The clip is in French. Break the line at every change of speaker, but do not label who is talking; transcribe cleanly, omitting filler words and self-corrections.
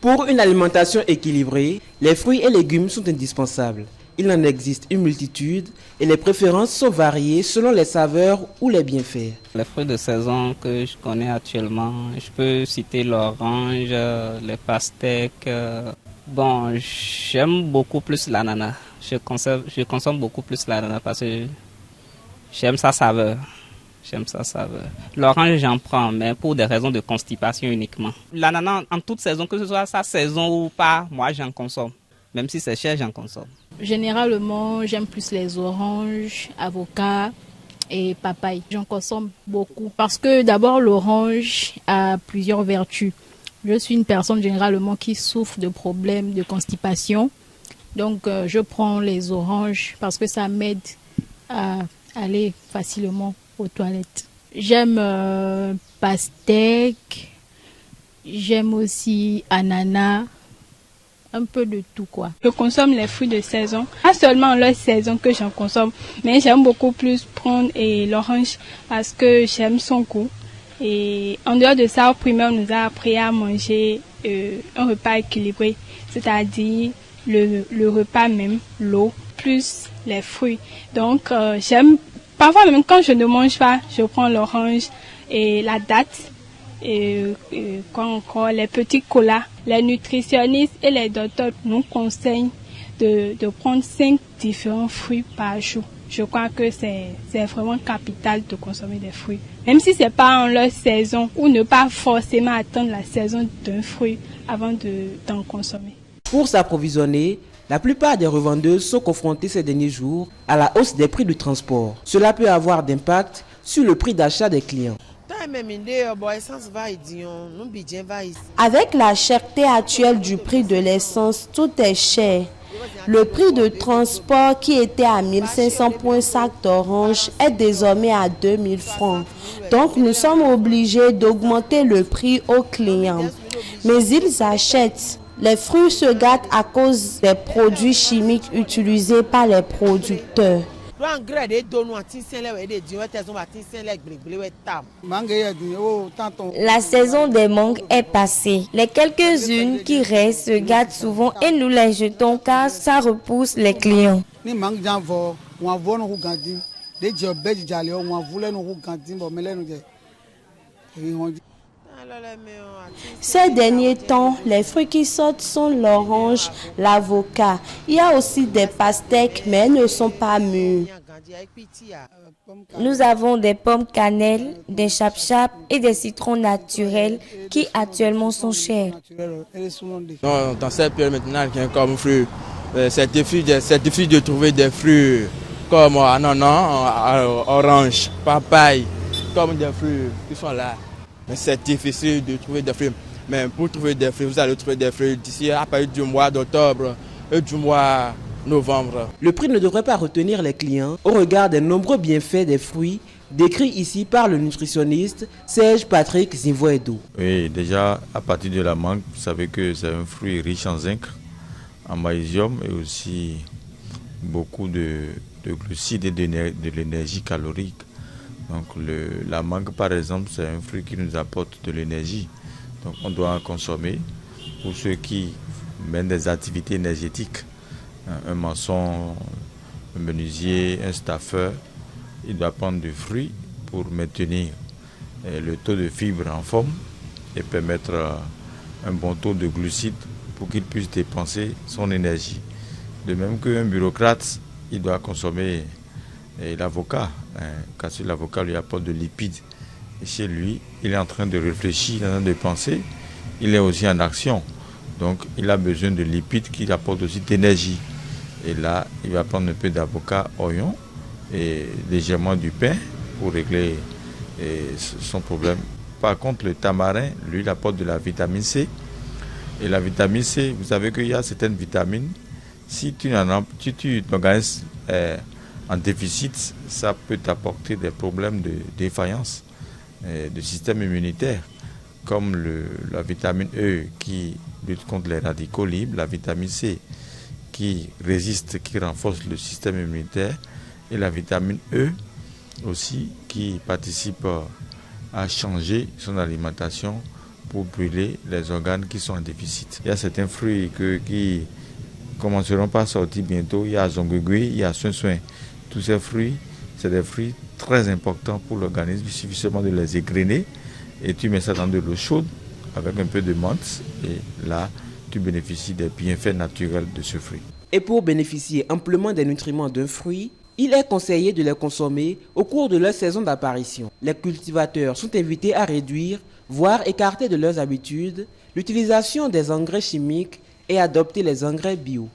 Pour une alimentation équilibrée, les fruits et légumes sont indispensables. Il en existe une multitude et les préférences sont variées selon les saveurs ou les bienfaits.
Les fruits de saison que je connais actuellement, je peux citer l'orange, les pastèques. Bon, j'aime beaucoup plus l'ananas. Je consomme beaucoup plus l'ananas parce que j'aime sa saveur. L'orange, j'en prends, mais pour des raisons de constipation uniquement. L'ananas, en toute saison, que ce soit sa saison ou pas, moi j'en consomme. Même si c'est cher, j'en consomme.
Généralement, j'aime plus les oranges, avocats et papaye. J'en consomme beaucoup parce que d'abord, l'orange a plusieurs vertus. Je suis une personne généralement qui souffre de problèmes de constipation. Donc, je prends les oranges parce que ça m'aide à aller facilement aux toilettes. J'aime pastèque, j'aime aussi ananas, un peu de tout quoi.
Je consomme les fruits de saison, pas seulement en leur saison que j'en consomme, mais j'aime beaucoup plus prendre l'orange parce que j'aime son goût. Et en dehors de ça, au primaire, on nous a appris à manger un repas équilibré, c'est-à-dire le repas même, l'eau, plus les fruits. Donc, j'aime, parfois même quand je ne mange pas, je prends l'orange et la date, et quoi encore, les petits colas. Les nutritionnistes et les docteurs nous conseillent de prendre 5 différents fruits par jour. Je crois que c'est vraiment capital de consommer des fruits. Même si ce n'est pas en leur saison ou ne pas forcément attendre la saison d'un fruit avant d'en consommer.
Pour s'approvisionner, la plupart des revendeuses sont confrontées ces derniers jours à la hausse des prix du transport. Cela peut avoir d'impact sur le prix d'achat des clients.
Avec la cherté actuelle du prix de l'essence, tout est cher. Le prix de transport qui était à 1500 pour un sac d'orange est désormais à 2000 francs. Donc nous sommes obligés d'augmenter le prix aux clients. Mais ils achètent. Les fruits se gâtent à cause des produits chimiques utilisés par les producteurs.
La saison des mangues est passée. Les quelques-unes qui restent se gâtent souvent et nous les jetons car ça repousse les clients.
Ces derniers temps, les fruits qui sortent sont l'orange, l'avocat. Il y a aussi des pastèques, mais elles ne sont pas mûres.
Nous avons des pommes cannelle, des chap-chap et des citrons naturels qui actuellement sont chers.
Dans cette période maintenant, comme fruits, c'est difficile de trouver des fruits comme ananas, orange, papaye, comme des fruits qui sont là. Mais c'est difficile de trouver des fruits. Mais pour trouver des fruits, vous allez trouver des fruits d'ici à partir du mois d'octobre et du mois novembre.
Le prix ne devrait pas retenir les clients au regard des nombreux bienfaits des fruits décrits ici par le nutritionniste Serge Patrick Zivoedo.
Oui, déjà à partir de la mangue, vous savez que c'est un fruit riche en zinc, en magnésium et aussi beaucoup de glucides et de l'énergie calorique. Donc la mangue par exemple, c'est un fruit qui nous apporte de l'énergie. Donc on doit en consommer pour ceux qui mènent des activités énergétiques. Un maçon, un menuisier, un staffeur, il doit prendre du fruit pour maintenir le taux de fibres en forme et permettre un bon taux de glucides pour qu'il puisse dépenser son énergie. De même qu'un bureaucrate, il doit consommer l'avocat, car l'avocat lui apporte de lipides. Et chez lui, il est en train de réfléchir, il est en train de penser, il est aussi en action. Donc il a besoin de lipides qui apportent aussi d'énergie. Et là, il va prendre un peu d'avocat, oignon et légèrement du pain pour régler son problème. Par contre, le tamarin, lui, il apporte de la vitamine C. Et la vitamine C, vous savez qu'il y a certaines vitamines. Si tu t'organises en déficit, ça peut t'apporter des problèmes de défaillance du système immunitaire, comme la vitamine E qui lutte contre les radicaux libres, la vitamine C qui résiste, qui renforce le système immunitaire, et la vitamine E aussi qui participe à changer son alimentation pour brûler les organes qui sont en déficit. Il y a certains fruits qui commenceront par sortir bientôt. Il y a Zongogui, il y a Soin. Tous ces fruits, c'est des fruits très importants pour l'organisme. Il suffit seulement de les égrener et tu mets ça dans de l'eau chaude avec un peu de menthe et là, tu bénéficies des bienfaits naturels de ce fruit.
Et pour bénéficier amplement des nutriments d'un fruit, il est conseillé de les consommer au cours de leur saison d'apparition. Les cultivateurs sont invités à réduire, voire écarter de leurs habitudes, l'utilisation des engrais chimiques et adopter les engrais bio.